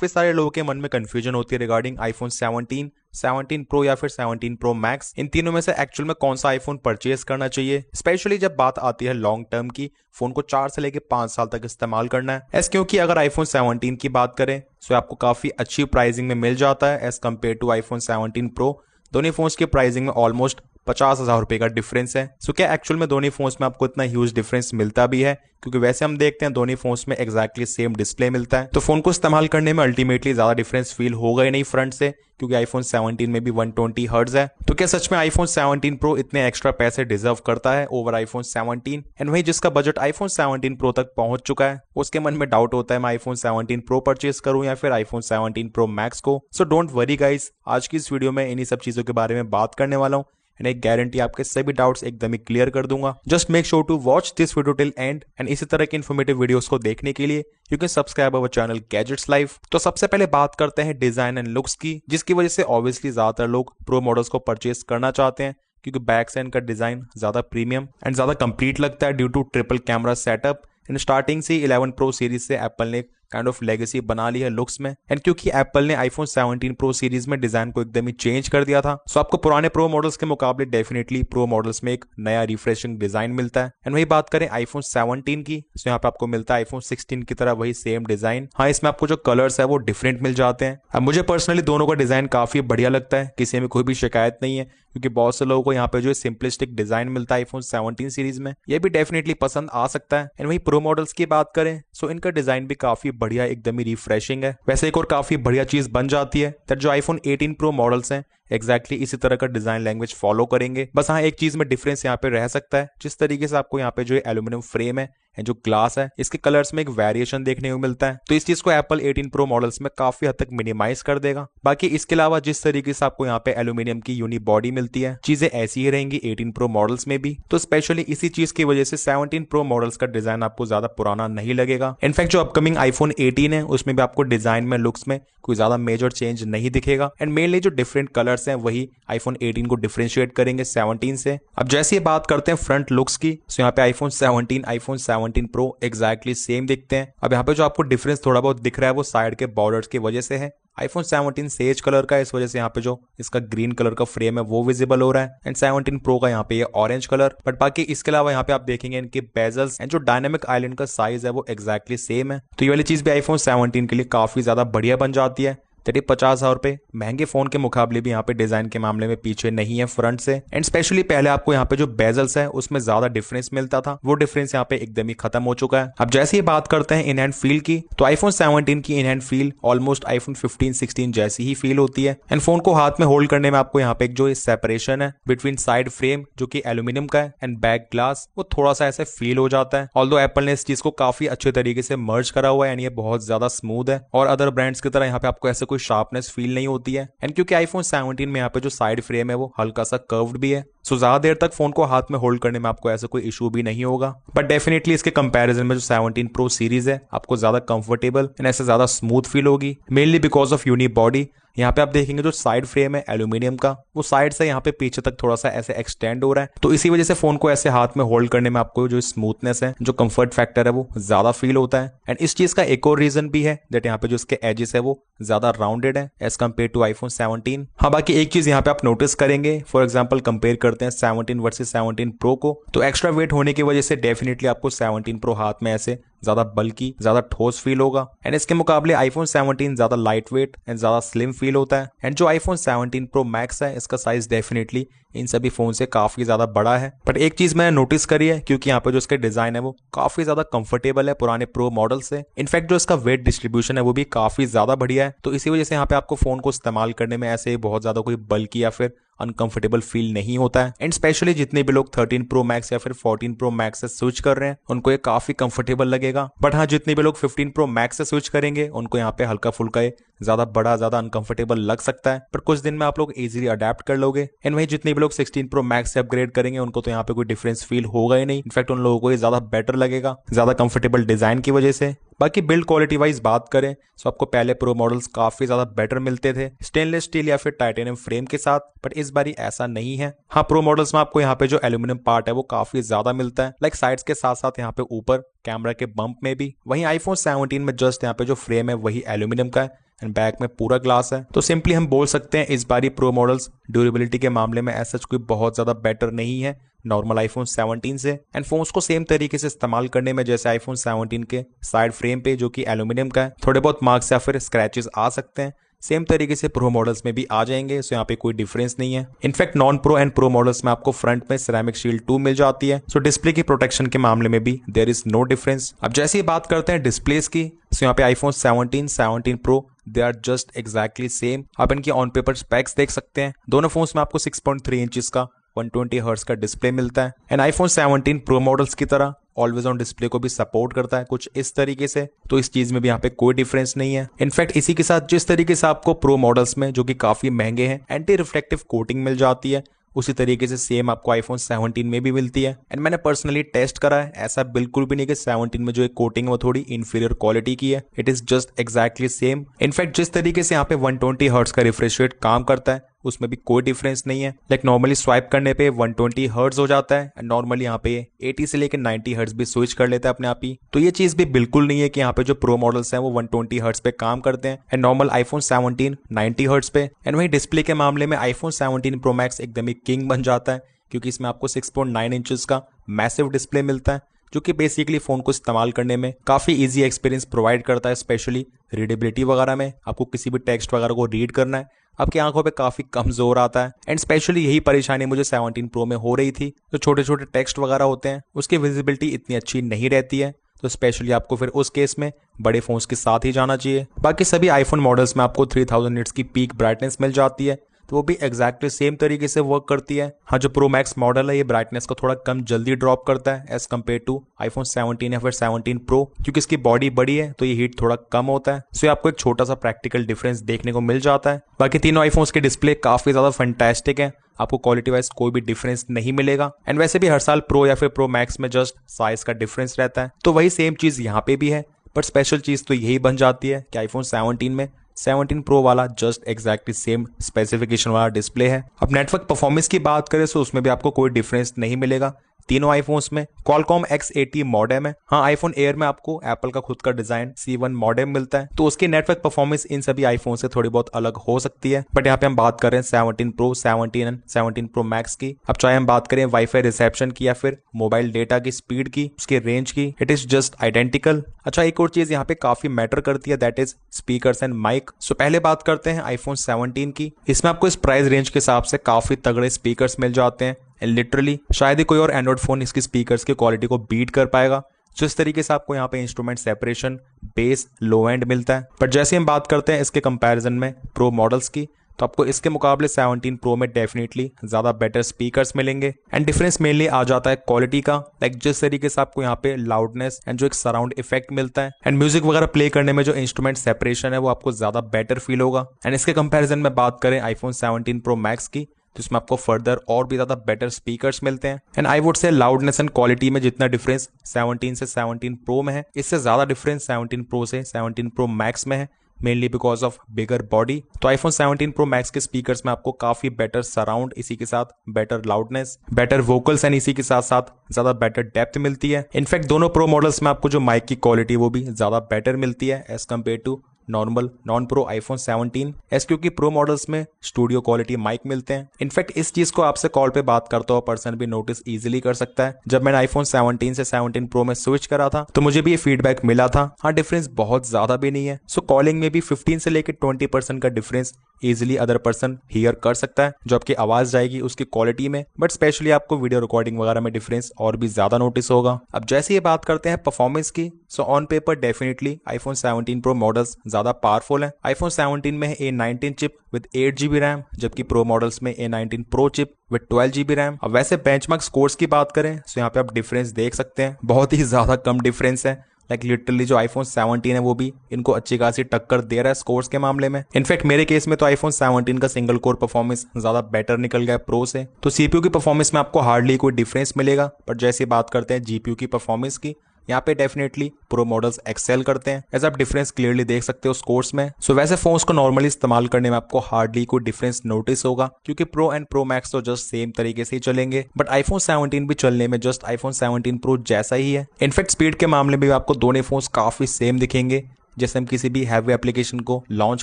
काफी सारे लोगों के मन में कंफ्यूजन होती है रिगार्डिंग आईफोन 17, 17 प्रो या फिर 17 प्रो मैक्स। इन तीनों में से एक्चुअल में कौन सा आईफोन परचेज करना चाहिए, स्पेशली जब बात आती है लॉन्ग टर्म की, फोन को 4 से लेकर 5 साल तक इस्तेमाल करना है। एस क्योंकि अगर आईफोन 17 की बात करें तो आपको काफी अच्छी प्राइसिंग में मिल जाता है as compared to iPhone 17 pro. दोनों फोन्स की प्राइसिंग में ऑलमोस्ट 50,000 रुपए का डिफरेंस है। सो क्या एक्चुअल में दोनों फोन्स में आपको इतना ह्यूज डिफरेंस मिलता भी है? क्योंकि वैसे हम देखते हैं दोनों फोन्स में एग्जैक्टली सेम डिस्प्ले मिलता है, तो फोन को इस्तेमाल करने में अल्टीमेटली ज्यादा डिफरेंस फील होगा ही नहीं फ्रंट से, क्योंकि आईफोन 17 में भी 120 हर्ट्ज है। तो क्या सच में आईफोन 17 प्रो इतने एक्स्ट्रा पैसे डिजर्व करता है ओवर आईफोन 17? एंड वही जिसका बजट आईफोन 17 प्रो तक पहुंच चुका है, उसके मन में डाउट होता है मैं आईफोन 17 प्रो परचेज करूं या फिर आईफोन 17 प्रो मैक्स को। सो डोंट वरी गाइस, आज की इस वीडियो में इन्हीं सब चीजों के बारे में बात करने वाला हूं एंड एक गारंटी आपके सभी डाउट्स एकदम ही क्लियर कर दूंगा। Just make sure to watch this video till end and इसी तरह के इन्फॉर्मेटिव वीडियोस को देखने के लिए you can subscribe our channel gadgets live. तो सबसे पहले बात करते हैं डिजाइन एंड लुक्स की, जिसकी वजह से ऑब्वियसली ज्यादातर लोग प्रो मॉडल्स को परचेज करना चाहते हैं, क्योंकि बैक साइड का डिजाइन ज्यादा प्रीमियम एंड ज्यादा कंप्लीट लगता है due to triple camera setup. And starting से 11 प्रो सीरीज से एप्पल ने काइंड ऑफ लेगेसी बना ली है लुक्स में, एंड क्योंकि एप्पल ने आईफोन 17 प्रो सीरीज में डिजाइन को एकदम ही चेंज कर दिया था, सो आपको पुराने प्रो मॉडल्स के मुकाबले डेफिनेटली प्रो मॉडल्स में एक नया रिफ्रेशिंग डिजाइन मिलता है। एंड वही बात करें आईफोन 17 की, तो यहाँ पे आपको मिलता है आईफोन 16 की तरह वही सेम डिजाइन। हाँ, इसमें आपको जो कलर्स है वो डिफरेंट मिल जाते हैं। अब मुझे पर्सनली दोनों का डिजाइन काफी बढ़िया लगता है, किसी में कोई भी शिकायत नहीं है, क्योंकि बहुत से लोगों को यहाँ पे जो सिंपलिस्टिक डिजाइन मिलता है आईफोन 17 सीरीज में, ये भी डेफिनेटली पसंद आ सकता है। एंड वही प्रो मॉडल्स की बात करें सो इनका डिजाइन भी काफी बढ़िया एकदम ही रिफ्रेशिंग है। वैसे एक और काफी बढ़िया चीज बन जाती है दैट जो आईफोन 18 प्रो मॉडल्स हैं एग्जैक्टली इसी तरह का डिजाइन लैंग्वेज फॉलो करेंगे। बस हाँ, एक चीज में डिफरेंस यहाँ पे रह सकता है, जिस तरीके से आपको यहाँ पे जो एल्यूमिनियम फ्रेम है एंड जो ग्लास है, इसके कलर्स में एक वेरिएशन देखने को मिलता है, तो इस चीज को एप्पल 18 प्रो मॉडल्स में काफी हद तक मिनिमाइज कर देगा। बाकी इसके अलावा जिस तरीके से आपको यहाँ पे एल्यूमिनियम की यूनी बॉडी मिलती है, चीजें ऐसी ही रहेंगी 18 प्रो मॉडल्स में भी। तो स्पेशली इसी चीज की वजह से 17 प्रो मॉडल्स का डिजाइन आपको ज्यादा पुराना नहीं लगेगा। इनफैक्ट जो अपकमिंग आईफोन 18 है उसमें भी आपको डिजाइन में, लुक्स में कोई ज्यादा मेजर चेंज नहीं दिखेगा। एंड मेनली जो डिफरेंट कलर्स हैं वही आईफोन 18 को डिफरेंशिएट करेंगे 17 से। अब जैसे ये बात करते हैं फ्रंट लुक्स की, तो यहाँ पे iPhone 17, iPhone 17 pro exactly same दिखते हैं। अब यहाँ पे जो आपको डिफरेंस थोड़ा बहुत दिख रहा है वो साइड के बॉर्डर्स की वजह से है। आईफोन 17 सेज कलर का है, इस वजह से यहाँ पे जो इसका ग्रीन कलर का फ्रेम है वो विजिबल हो रहा है, एंड 17 प्रो का यहाँ पे ये ऑरेंज कलर। बट बाकी इसके अलावा यहाँ पे आप देखेंगे इनके बेजल्स एंड जो डायनामिक आइलैंड का साइज है वो एग्जैक्टली सेम है। तो ये वाली चीज भी आईफोन 17 के लिए काफी ज्यादा बढ़िया बन जाती है। 50,000 रुपए महंगे फोन के मुकाबले भी यहाँ पे डिजाइन के मामले में पीछे नहीं है फ्रंट से। एंड स्पेशली पहले आपको यहाँ पे जो बेजल्स है उसमें ज्यादा डिफरेंस मिलता था, वो डिफरेंस यहाँ पे एकदम ही खत्म हो चुका है। अब जैसे ही बात करते हैं इन हैंड फील की, तो आईफोन 17 की in hand feel almost iPhone 15, 16 जैसी ही फील होती है। एंड फोन को हाथ में होल्ड करने में आपको यहाँ पे एक जो सेपरेशन है बिटवीन साइड फ्रेम जो कि एल्यूमिनियम का है एंड बैक ग्लास, वो थोड़ा सा ऐसे फील हो जाता है। ऑल्दो एप्पल ने इस चीज को काफी अच्छे तरीके से मर्ज करा हुआ है एंड ये बहुत ज्यादा स्मूथ है, और अदर ब्रांड्स की तरह यहाँ पे आपको ऐसे कोई शार्पनेस फील नहीं होती है। एंड क्योंकि आईफोन 17 में यहाँ पे जो साइड फ्रेम है वो हल्का सा कर्व्ड भी है, सो ज्यादा देर तक फोन को हाथ में होल्ड करने में आपको ऐसा कोई इशू भी नहीं होगा। बट डेफिनेटली इसके कंपैरिजन में जो 17 प्रो सीरीज है आपको ज्यादा कंफर्टेबल एंड ऐसे ज्यादा स्मूथ फील होगी, mainly because of unibody. यहाँ पे आप देखेंगे जो साइड फ्रेम है एल्यूमिनियम का, वो साइड से यहाँ पे पीछे तक थोड़ा सा ऐसे एक्सटेंड हो रहा है, तो इसी वजह से फोन को ऐसे हाथ में होल्ड करने में आपको जो स्मूथनेस है, जो कंफर्ट फैक्टर है वो ज्यादा फील होता है। एंड इस चीज का एक और रीजन भी है दैट यहाँ पे जो इसके एजेस है वो ज्यादा राउंडेड है एज कम्पेयर टू आईफोन 17। हाँ, बाकी एक चीज यहाँ पे आप नोटिस करेंगे, फॉर एग्जाम्पल कंपेयर करते हैं 17 वर्सेस 17 प्रो को, तो एक्स्ट्रा वेट होने की वजह से डेफिनेटली आपको 17 प्रो हाथ में ऐसे ज्यादा बल्कि, ज्यादा ठोस फील होगा। एंड इसके मुकाबले आईफोन 17 ज्यादा लाइट वेट एंड ज्यादा स्लिम फील होता है। एंड जो आईफोन 17 प्रो मैक्स है इसका साइज डेफिनेटली इन सभी फोन से काफी ज्यादा बड़ा है। बट एक चीज मैंने नोटिस करी है, क्योंकि यहाँ पे जो इसके डिजाइन है वो काफी ज्यादा कंफर्टेबल है पुराने प्रो मॉडल से। इनफैक्ट जो इसका वेट डिस्ट्रीब्यूशन है वो भी काफी ज्यादा बढ़िया है, तो इसी वजह से यहाँ पे आपको फोन को इस्तेमाल करने में ऐसे बहुत ज्यादा कोई बल्कि या फिर अनकंफर्टेबल फील नहीं होता है। एंड स्पेशली जितने भी लोग 13 प्रो मैक्स या फिर 14 प्रो मैक्स से स्विच कर रहे हैं उनको ये काफी कंफर्टेबल लगेगा। बट हाँ, जितने भी लोग 15 प्रो मैक्स से स्विच करेंगे उनको यहाँ पे हल्का फुल्का ज्यादा बड़ा, ज्यादा अनकंफर्टेबल लग सकता है, पर कुछ दिन में आप लोग इजीली अडेप्ट कर लोगे। एंड वही जितने भी लोग 16 प्रो मैक्स से अपग्रेड करेंगे उनको तो यहाँ पे कोई डिफरेंस फील होगा ही नहीं। इनफैक्ट उन लोगों को ये ज्यादा बेटर लगेगा, ज्यादा कंफर्टेबल डिजाइन की वजह से। बाकी बिल्ड क्वालिटी वाइज बात करें तो आपको पहले प्रो मॉडल्स काफी ज्यादा बेटर मिलते थे स्टेनलेस स्टील या फिर टाइटेनियम फ्रेम के साथ, बट इस बारी ऐसा नहीं है। हाँ, प्रो मॉडल्स में आपको यहाँ पे जो एल्यूमिनियम पार्ट है वो काफी ज्यादा मिलता है, लाइक साइड्स के साथ साथ यहाँ पे ऊपर कैमरा के बम्प में भी। वहीं आईफोन 17 में जस्ट यहाँ पे जो फ्रेम है वही एल्यूमिनियम का है, एंड बैक में पूरा ग्लास है। तो सिंपली हम बोल सकते हैं इस बारी प्रो मॉडल्स ड्यूरेबिलिटी के मामले में ऐसा कोई बहुत ज्यादा बेटर नहीं है नॉर्मल आईफोन 17 से। एंड फोन्स को सेम तरीके से इस्तेमाल करने में जैसे आईफोन 17 के साइड फ्रेम पे जो कि एल्यूमिनियम का है थोड़े बहुत मार्क्स या फिर स्क्रैचेस आ सकते हैं, सेम तरीके से प्रो मॉडल्स में भी आ जाएंगे। सो यहाँ पे कोई डिफरेंस नहीं है। In fact non pro and pro models में आपको फ्रंट में सिरेमिक शील्ड 2 मिल जाती है। सो डिस्प्ले की प्रोटेक्शन के मामले में भी देयर इज नो डिफरेंस। अब जैसे ही बात करते हैं डिस्प्लेस की, सो यहाँ पे iPhone 17, 17 pro they are just exactly same. आप इनकी ऑन पेपर स्पेक्स देख सकते हैं। दोनों फोन्स में आपको 6.3 इंचेस का 120 हर्ट्ज का डिस्प्ले मिलता है। एंड आईफोन 17 प्रो मॉडल्स की तरह ऑलवेज ऑन डिस्प्ले को भी सपोर्ट करता है कुछ इस तरीके से। तो इस चीज में भी यहाँ पे कोई डिफरेंस नहीं है। इनफैक्ट इसी के साथ जिस तरीके से आपको प्रो मॉडल्स में जो कि काफी महंगे हैं एंटी रिफ्लेक्टिव कोटिंग मिल जाती है, उसी तरीके से सेम आपको आईफोन 17 में भी मिलती है। एंड मैंने पर्सनली टेस्ट करा है, ऐसा बिल्कुल भी नहीं कि 17 में जो एक कोटिंग है वो थोड़ी इंफीरियर क्वालिटी की है। It is just exactly same. In fact जिस तरीके से यहाँ पे 120 हर्ट्ज का रिफ्रेश रेट काम करता है उसमें भी कोई डिफरेंस नहीं है। लाइक नॉर्मली स्वाइप करने पे 120 हर्ट्ज हो जाता है एंड नॉर्मली यहाँ पे 80 से लेकर 90 हर्ट्ज भी स्विच कर लेता है अपने आप ही। तो ये चीज भी बिल्कुल नहीं है कि यहाँ पे जो प्रो मॉडल्स हैं वो 120 हर्ट्ज पे काम करते हैं एंड नॉर्मल आईफोन 17 90 हर्ट्ज पे। एंड वही डिस्प्ले के मामले में आईफोन 17 प्रो मैक्स एकदम ही किंग बन जाता है क्योंकि इसमें आपको 6.9 इंचेस का मैसिव डिस्प्ले मिलता है जो कि बेसिकली फोन को इस्तेमाल करने में काफी इजी एक्सपीरियंस प्रोवाइड करता है। स्पेशली रीडेबिलिटी वगैरह में आपको किसी भी टेक्स्ट वगैरह को रीड करना है, आपकी आंखों पे काफी कम जोर आता है। एंड स्पेशली यही परेशानी मुझे 17 प्रो में हो रही थी। जो छोटे छोटे टेक्स्ट वगैरह होते हैं उसकी विजिबिलिटी इतनी अच्छी नहीं रहती है, तो स्पेशली आपको फिर उस केस में बड़े फोन्स के साथ ही जाना चाहिए। बाकी सभी आईफोन मॉडल्स में आपको 3000 निट्स की पीक ब्राइटनेस मिल जाती है, तो वो भी एग्जैक्टली सेम तरीके से वर्क करती है। हाँ, जो प्रो मैक्स मॉडल है ये ब्राइटनेस को थोड़ा कम जल्दी ड्रॉप करता है एज कम्पेयर टू आईफोन 17 या फिर 17 प्रो, क्योंकि इसकी बॉडी बड़ी है तो ये हीट थोड़ा कम होता है। सो आपको एक छोटा सा प्रैक्टिकल डिफरेंस देखने को मिल जाता है। बाकी तीनों आईफोन्स के डिस्प्ले काफी ज्यादा फैंटास्टिक है, आपको क्वालिटी वाइज कोई भी डिफरेंस नहीं मिलेगा। एंड वैसे भी हर साल प्रो या फिर प्रो मैक्स में जस्ट साइज का डिफरेंस रहता है, तो वही सेम चीज यहाँ पे भी है। पर स्पेशल चीज तो यही बन जाती है कि आईफोन 17 में 17 प्रो वाला जस्ट एग्जैक्टली सेम स्पेसिफिकेशन वाला डिस्प्ले है। अब नेटवर्क परफॉर्मेंस की बात करें तो उसमें भी आपको कोई डिफरेंस नहीं मिलेगा तीनों आईफोन्स में। Qualcomm X80 मॉडेम है। हाँ, आईफोन एयर में आपको एप्पल का खुद का डिजाइन C1 मॉडेम मिलता है, तो उसकी नेटवर्क परफॉर्मेंस इन सभी आईफोन से थोड़ी बहुत अलग हो सकती है। बट यहाँ पे हम बात कर रहे हैं 17 प्रो 17 एंड 17 प्रो मैक्स की। अब चाहे हम बात करें वाईफाई रिसेप्शन की या फिर मोबाइल डेटा की स्पीड की, उसके रेंज की, इट इज जस्ट आइडेंटिकल। अच्छा, एक और चीज यहाँ पे काफी मैटर करती है, that is speakers and mic. So पहले बात करते हैं आईफोन 17 की। इसमें आपको इस प्राइस रेंज के हिसाब से काफी तगड़े स्पीकर्स मिल जाते हैं। लिटरली शायद ही कोई और एंड्रॉइड फोन इसकी स्पीकर्स की क्वालिटी को बीट कर पाएगा। तो इस तरीके से आपको यहाँ पे instrument separation, base, low and मिलता है। पर जैसे हम बात करते हैं इसके कंपैरिजन में प्रो मॉडल्स की, तो आपको इसके मुकाबले 17 प्रो में डेफिनेटली ज्यादा बेटर स्पीकर्स मिलेंगे। एंड डिफरेंस मेनली आ जाता है क्वालिटी का। लाइक जिस तरीके से आपको यहाँ पे लाउडनेस एंड जो एक सराउंड इफेक्ट मिलता है एंड म्यूजिक वगैरह प्ले करने में जो इंस्ट्रूमेंट सेपरेशन है वो आपको ज्यादा बेटर फील होगा। एंड इसके कंपैरिजन में बात करें आईफोन 17 प्रो मैक्स की, तो इसमें आपको फर्दर और भी ज्यादा बेटर स्पीकर्स मिलते हैं। And I would say loudness and quality में जितना डिफरेंस 17 से 17 प्रो में है, इससे ज्यादा डिफरेंस 17 प्रो से 17 प्रो मैक्स में है, mainly because of bigger body. तो आईफोन 17 प्रो मैक्स के स्पीकर्स में आपको काफी बेटर सराउंड, इसी के साथ better loudness, better vocals and इसी के साथ साथ ज्यादा बेटर डेप्थ मिलती है। इनफैक्ट दोनों प्रो मॉडल्स में आपको जो माइक की क्वालिटी वो भी ज्यादा बेटर मिलती है as compared to normal non pro iPhone 17 S, क्योंकि प्रो मॉडल्स में स्टूडियो क्वालिटी माइक मिलते हैं। इनफैक्ट इस चीज को आपसे कॉल पे बात करता हुआ पर्सन भी नोटिस इजीली कर सकता है। जब मैंने आईफोन 17 से 17 प्रो में स्विच करा था तो मुझे भी ये फीडबैक मिला था। हाँ, डिफरेंस बहुत ज्यादा भी नहीं है। सो कॉलिंग में भी 15 से लेकर 20% का difference easily other person here कर सकता है, जो आपकी आवाज जाएगी उसकी क्वालिटी में। बट स्पेशली आपको वीडियो रिकॉर्डिंग वगैरह में डिफरेंस और भी ज्यादा नोटिस होगा। अब जैसे ये बात करते हैं परफॉर्मेंस की, so on paper definitely iPhone 17 pro models ज्यादा पावरफुल है। आईफोन 17 में है A19 chip with 8GB RAM, जबकि प्रो मॉडल्स में A19 pro chip with 12GB RAM. अब वैसे बेंचमार्क स्कोर्स की बात करें तो यहाँ पे आप डिफरेंस देख सकते हैं, बहुत ही ज्यादा कम डिफरेंस है। लाइक लिटरली जो आईफोन 17 है वो भी इनको अच्छी खासी टक्कर दे रहा है स्कोर्स के मामले में। इनफैक्ट मेरे केस में तो आईफोन 17 का सिंगल कोर परफॉर्मेंस ज्यादा बेटर निकल गया प्रो से। तो सीपीयू की परफॉर्मेंस में आपको हार्डली कोई डिफरेंस मिलेगा। बट जैसे बात करते हैं जीपीयू की परफॉर्मेंस की, यहाँ पे डेफिनेटली प्रो मॉडल्स एक्सेल करते हैं, ऐसा आप डिफरेंस क्लियरली देख सकते हो स्कोर्स में। सो वैसे फोन्स को नॉर्मली इस्तेमाल करने में आपको हार्डली कोई डिफरेंस नोटिस होगा, क्योंकि प्रो एंड प्रो मैक्स तो जस्ट सेम तरीके से ही चलेंगे। बट आईफोन 17 भी चलने में जस्ट आईफोन 17 प्रो जैसा ही है। इनफैक्ट स्पीड के मामले में भी आपको दोनों फोन्स काफी सेम दिखेंगे, जैसे हम किसी भी हैवी एप्लीकेशन को लॉन्च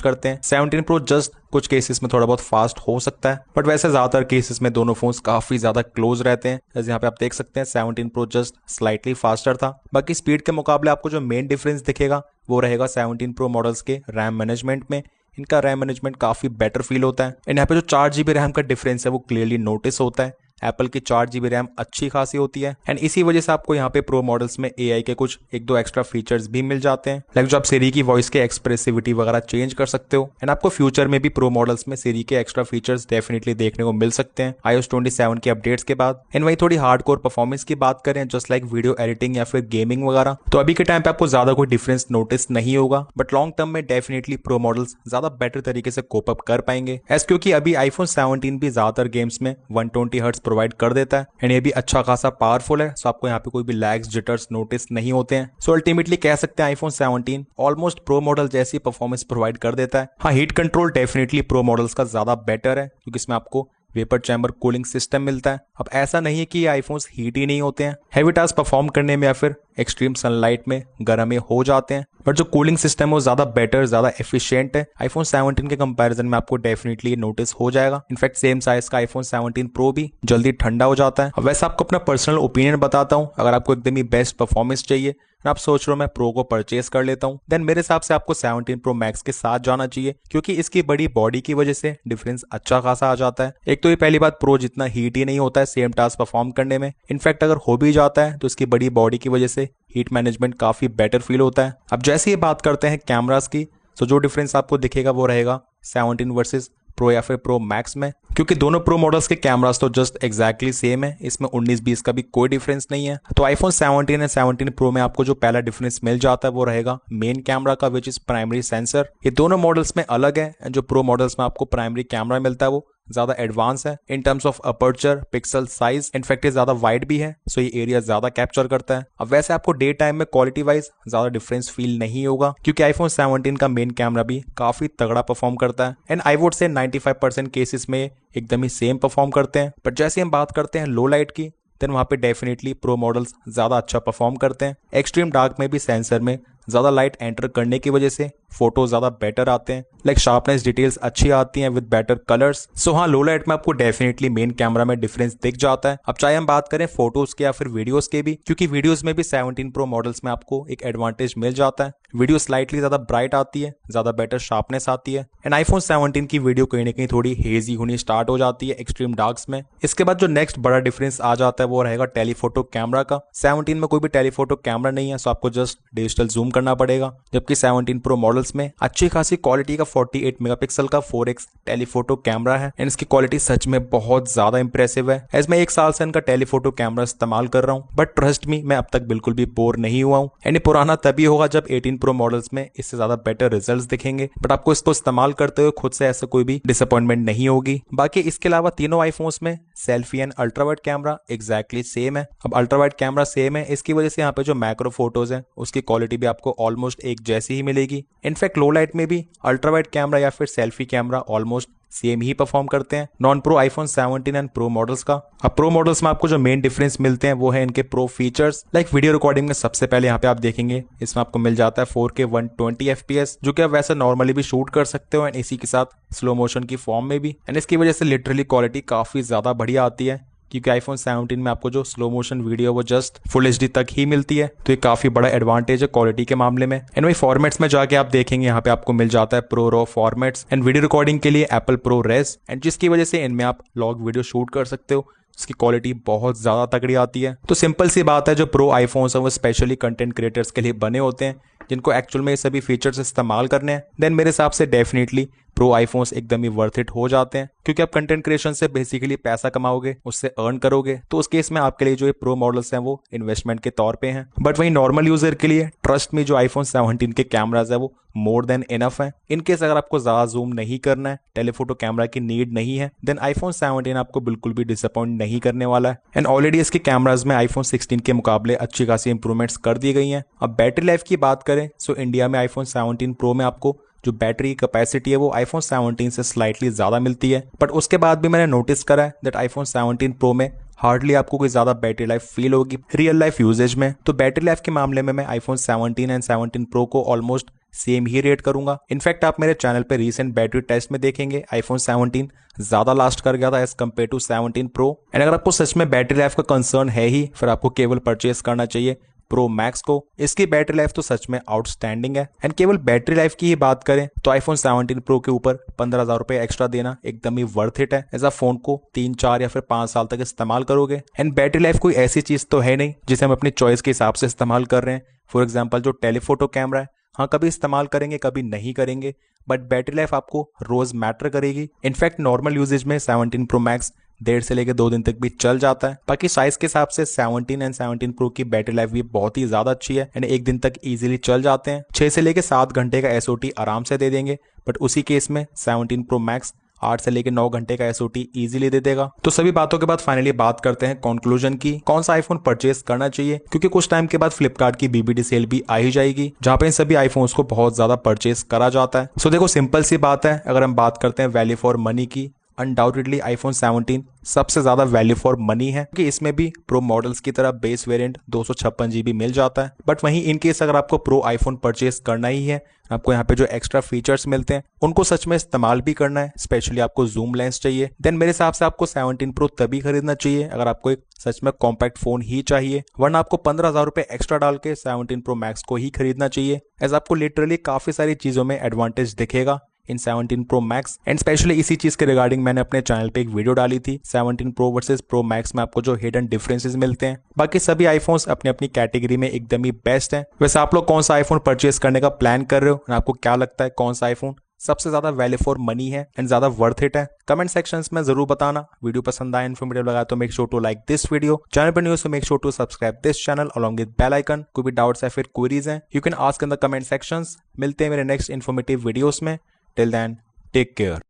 करते हैं। 17 Pro जस्ट कुछ केसेस में थोड़ा बहुत फास्ट हो सकता है, बट वैसे ज्यादातर केसेस में दोनों फोन्स काफी ज्यादा क्लोज रहते हैं। जैसे यहाँ पे आप देख सकते हैं 17 Pro जस्ट स्लाइटली फास्टर था। बाकी स्पीड के मुकाबले आपको जो मेन डिफरेंस दिखेगा वो रहेगा 17 Pro मॉडल्स के रैम मैनेजमेंट में। इनका रैम मैनेजमेंट काफी बेटर फील होता है एंड यहाँ पे जो 4 GB रैम का डिफरेंस है वो क्लियरली नोटिस होता है। एप्पल की 4 GB रैम अच्छी खासी होती है एंड इसी वजह से आपको यहाँ पे प्रो मॉडल्स में एआई के कुछ एक दो एक्स्ट्रा फीचर्स भी मिल जाते हैं, लाइक जो आप सिरी की वॉइस के एक्सप्रेसिविटी वगैरह चेंज कर सकते हो एंड आपको फ्यूचर में भी प्रो मॉडल्स में सिरी के एक्स्ट्रा फीचर्स डेफिनेटली देखने को मिल सकते हैं iOS 27 के अपडेट्स के बाद। एंड वही थोड़ी हार्डकोर परफॉर्मेंस की बात करें, जस्ट लाइक वीडियो एडिटिंग या फिर गेमिंग वगैरह, तो अभी के टाइम पे आपको ज्यादा कोई डिफरेंस नोटिस नहीं होगा, बट लॉन्ग टर्म में डेफिनेटली प्रो मॉडल्स ज्यादा बेटर तरीके से कोप अप कर पाएंगे एज क्योंकि अभी iPhone 17 भी ज्यादातर गेम्स में 120 हर्ट्ज प्रोवाइड कर देता है एंड ये भी अच्छा खासा पावरफुल है, सो आपको यहाँ पे कोई भी लैग्स जिटर्स नोटिस नहीं होते हैं। सो अल्टीमेटली कह सकते हैं iPhone 17 ऑलमोस्ट प्रो मॉडल जैसी परफॉर्मेंस प्रोवाइड कर देता है। हाँ, heat control definitely pro models का ज्यादा बेटर है क्योंकि इसमें आपको वेपर चैम्बर कूलिंग सिस्टम मिलता है। अब ऐसा नहीं है कि ये आईफोन्स हीट ही नहीं होते हैं, हैवी टास्क परफॉर्म करने में या फिर एक्सट्रीम सनलाइट में गर्म हो जाते हैं, बट जो कूलिंग सिस्टम है वो ज्यादा बेटर, ज्यादा एफिशिएंट है iPhone 17 के कंपैरिजन में। आपको डेफिनेटली नोटिस हो जाएगा। इनफैक्ट सेम साइज का iPhone 17 Pro भी जल्दी ठंडा हो जाता है। अब वैसे आपको अपना पर्सनल ओपिनियन बताता हूँ, अगर आपको एकदम ही बेस्ट परफॉर्मेंस चाहिए और आप सोच रहे हो मैं प्रो को परचेस कर लेता हूँ, देन मेरे हिसाब से आपको 17 Pro Max के साथ जाना चाहिए क्योंकि इसकी बड़ी बॉडी की वजह से डिफरेंस अच्छा खासा आ जाता है। एक तो ये पहली बात, प्रो जितना हीट ही नहीं होता है सेम टास्क परफॉर्म करने में। इनफैक्ट अगर हो भी जाता है तो इसकी बड़ी बॉडी की वजह से हीट मैनेजमेंट काफी बेटर फील होता है। अब जैसे ये बात करते हैं कैमरास की, तो जो डिफरेंस आपको दिखेगा वो रहेगा 17 वर्सेस प्रो या फिर प्रो मैक्स में, क्योंकि दोनों प्रो मॉडल्स के कैमरास तो जस्ट एग्जैक्टली सेम है, इसमें 19-20 का भी कोई डिफरेंस नहीं है। तो iPhone 17 एंड 17 Pro में आपको जो पहला डिफरेंस मिल जाता है वो रहेगा मेन कैमरा का, विच इज प्राइमरी सेंसर। ये दोनों मॉडल्स में अलग है, जो प्रो मॉडल्स में आपको प्राइमरी कैमरा मिलता है वो ज्यादा एडवांस है in terms of aperture, pixel size, in fact ये ज्यादा वाइड भी है, सो ये एरिया ज्यादा कैप्चर करता है। अब वैसे आपको डे टाइम में क्वालिटी वाइज ज्यादा डिफरेंस फील नहीं होगा क्योंकि iPhone 17 का मेन कैमरा भी काफी तगड़ा परफॉर्म करता है and I would say 95% cases में एकदम ही सेम परफॉर्म करते हैं। बट जैसे हम बात करते हैं लो लाइट की, देन वहां पे डेफिनेटली प्रो मॉडल्स ज्यादा अच्छा परफॉर्म करते हैं। एक्सट्रीम डार्क में भी सेंसर में ज्यादा लाइट एंटर करने की वजह से फोटो ज्यादा बेटर आते हैं, लाइक शार्पनेस डिटेल्स अच्छी आती हैं विद बेटर कलर्स। सो हाँ, लो लाइट में आपको डेफिनेटली मेन कैमरा में डिफरेंस दिख जाता है। अब चाहे हम बात करें फोटोज के या फिर वीडियोस के भी, क्योंकि वीडियोस में भी 17 प्रो मॉडल्स में आपको एक एडवांटेज मिल जाता है, वीडियो स्लाइटली ज्यादा ब्राइट आती है, ज्यादा बेटर शार्पनेस आती है एंड iPhone 17 की वीडियो कहीं ना कहीं थोड़ी हेजी होनी स्टार्ट हो जाती है एक्सट्रीम डार्क्स में। इसके बाद जो नेक्स्ट बड़ा डिफरेंस आ जाता है वो रहेगा टेलीफोटो कैमरा का। 17 में कोई भी टेलीफोटो कैमरा नहीं है, सो आपको जस्ट डिजिटल जूम करना पड़ेगा, जबकि 17 प्रो मॉडल्स में अच्छी खासी क्वालिटी का 48 मेगापिक्सल का 4x टेलीफोटो कैमरा है एंड इसकी क्वालिटी सच में बहुत ज्यादा इंप्रेसिव है। एज मैं 1 साल से इनका टेलीफोटो कैमरा इस्तेमाल कर रहा हूँ, बट ट्रस्ट मी मैं अब तक बिल्कुल भी बोर नहीं हुआ हूँ एंड ये पुराना तभी होगा जब 18 प्रो मॉडल्स में इससे ज्यादा बेटर रिजल्ट्स दिखेंगे, बट आपको इसको इस्तेमाल करते हुए खुद से ऐसा कोई भी डिसअपॉइंटमेंट नहीं होगी। बाकी इसके अलावा तीनों आईफोन्स में selfie and ultrawide camera exactly same है। अब अल्ट्रावाइड कैमरा सेम है, इसकी वजह से यहाँ पे जो मैक्रो फोटोज है उसकी क्वालिटी भी आपको ऑलमोस्ट एक जैसी ही मिलेगी। इनफैक्ट लो लाइट में भी अल्ट्रावाइड कैमरा या फिर सेल्फी कैमरा ऑलमोस्ट सेम ही परफॉर्म करते हैं non pro iPhone 17 and pro models का। अब प्रो मॉडल्स में आपको जो मेन डिफरेंस मिलते हैं वो है इनके pro features, like video recording में सबसे पहले यहाँ पे आप देखेंगे इसमें आपको मिल जाता है 4K 120 FPS, जो कि आप वैसे नॉर्मली भी शूट कर सकते हो एंड इसी के साथ स्लो मोशन की फॉर्म में भी, एंड इसकी वजह से लिटरली क्वालिटी काफी ज्यादा बढ़िया आती है क्योंकि iPhone 17 में आपको जो स्लो मोशन वीडियो वो जस्ट फुल HD तक ही मिलती है, तो ये काफी बड़ा एडवांटेज है क्वालिटी के मामले में। एंड वही फॉर्मेट्स में जाके आप देखेंगे यहाँ पे आपको मिल जाता है pro raw formats and video recording के लिए एप्पल प्रो रेस, एंड जिसकी वजह से इनमें आप लॉग वीडियो शूट कर सकते हो, इसकी क्वालिटी बहुत ज्यादा तगड़ी आती है। तो सिंपल सी बात है, जो प्रो आईफोन्स है वो स्पेशली कंटेंट क्रिएटर्स के लिए बने होते हैं जिनको एक्चुअल में ये सभी फीचर्स इस्तेमाल करने हैं, देन मेरे हिसाब से डेफिनेटली प्रो आईफोन्स एकदम ही वर्थ इट हो जाते हैं क्योंकि आप कंटेंट क्रिएशन से बेसिकली पैसा कमाओगे, उससे अर्न करोगे, तो उस केस में आपके लिए जो ये प्रो मॉडल्स हैं वो इन्वेस्टमेंट के तौर पे हैं। बट वही नॉर्मल यूजर के लिए ट्रस्ट में जो iPhone 17 के कैमराज है वो मोर देन इनफ है। इनकेस अगर आपको ज्यादा जूम नहीं करना है, टेलीफोटो कैमरा की नीड नहीं है, देन iPhone 17 आपको बिल्कुल भी डिसअपॉइंट नहीं करने वाला है। एंड ऑलरेडी इसके कैमराज में iPhone 16 के मुकाबले अच्छी खासी इंप्रूवमेंट्स कर दी गई हैं। अब बैटरी लाइफ की बात करें, सो इंडिया में iPhone 17 Pro में आपको जो बैटरी कैपेसिटी है वो iPhone 17 से स्लाइटली ज्यादा मिलती है, बट उसके बाद भी मैंने नोटिस करा है दैट iPhone 17 Pro में हार्डली आपको कोई ज्यादा बैटरी लाइफ फील होगी रियल लाइफ यूजेज में। तो बैटरी लाइफ के मामले में मैं iPhone 17 एंड 17 Pro को ऑलमोस्ट सेम ही रेट करूंगा। इनफैक्ट आप मेरे चैनल पे रीसेंट बैटरी टेस्ट में देखेंगे आईफोन 17 ज्यादा लास्ट कर गया था as compared to 17 pro. And अगर आपको सच में बैटरी लाइफ का कंसर्न है ही, फिर आपको केवल परचेस करना चाहिए प्रो मैक्स को। इसकी बैटरी लाइफ तो सच में आउटस्टैंडिंग है। एंड केवल बैटरी लाइफ की ही बात करें तो आईफोन 17 प्रो के ऊपर 15,000 रुपए एक्स्ट्रा देना एकदम ही वर्थ इट है। ऐसा फोन को 3-4 या फिर 5 साल तक इस्तेमाल करोगे। एंड बैटरी लाइफ कोई ऐसी चीज तो है नहीं जिसे हम अपनी चॉइस के हिसाब से इस्तेमाल कर रहे हैं। फॉर एग्जाम्पल जो टेलीफोटो कैमरा है, हाँ कभी इस्तेमाल करेंगे कभी नहीं करेंगे, बट बैटरी लाइफ आपको रोज मैटर करेगी। इनफैक्ट नॉर्मल यूजेज में 17 प्रो मैक्स 1.5 से लेकर 2 दिन तक भी चल जाता है। बाकी साइज के हिसाब से 17 एंड 17 प्रो की बैटरी लाइफ भी बहुत ही ज्यादा अच्छी है एंड 1 दिन तक इजीली चल जाते हैं। 6 से लेकर 7 घंटे का एसओटी आराम से दे देंगे, बट उसी केस में 17 प्रो मैक्स 8 से लेकर 9 घंटे का एसओटी इजीली दे देगा। तो सभी बातों के बाद फाइनली बात करते हैं कंक्लूजन की, कौन सा आईफोन परचेस करना चाहिए, क्योंकि कुछ टाइम के बाद फ्लिपकार्ट की बीबीडी सेल भी आ ही जाएगी जहां पे इन सभी आईफोन्स को बहुत ज्यादा परचेस करा जाता है। सो देखो सिंपल सी बात है, अगर हम बात करते हैं वैल्यू फॉर मनी की, अनडाउटेडली आईफोन 17 सबसे ज्यादा वैल्यू फॉर मनी है, क्योंकि इसमें भी प्रो मॉडल्स की तरह बेस वेरिएंट 256 GB मिल जाता है। बट वहीं इन केस अगर आपको प्रो आईफोन परचेस करना ही है, आपको यहाँ पे जो एक्स्ट्रा फीचर्स मिलते हैं उनको सच में इस्तेमाल भी करना है, स्पेशली आपको जूम लेंस चाहिए, देन मेरे हिसाब से आपको 17 प्रो तभी खरीदना चाहिए अगर आपको एक सच में कॉम्पैक्ट फोन ही चाहिए, वरना आपको 15,000 रुपए एक्स्ट्रा डाल के 17 प्रो मैक्स को ही खरीदना चाहिए। एज आपको लिटरली काफी सारी चीजों में एडवांटेज दिखेगा इन 17 प्रो मैक्स। एंड स्पेशली इसी चीज के रिगार्डिंग मैंने अपने चैनल पे एक वीडियो डाली थी, 17 प्रो वर्सेस प्रो मैक्स में आपको जो हिडन डिफरेंसेस मिलते हैं। बाकी सभी आईफोन्स अपनी अपनी कैटेगरी में एकदम ही बेस्ट हैं। वैसे आप लोग कौन सा आईफोन परचेस करने का प्लान कर रहे हो, आपको क्या लगता है कौन सा आईफोन सबसे ज्यादा वैल्यू फॉर मनी है एंड ज्यादा वर्थ इट है? कमेंट सेक्शंस में जरूर बताना। वीडियो पसंद आया, इन्फॉर्मेटिव लगा तो make sure to like this video. Channel पर न्यूज तो make sure to subscribe this channel along with bell icon. कोई भी डाउट्स या फिर क्वेरीज हैं you can ask in the comment sections. मिलते हैं मेरे नेक्स्ट इन्फॉर्मेटिव वीडियोस में। Till then take care.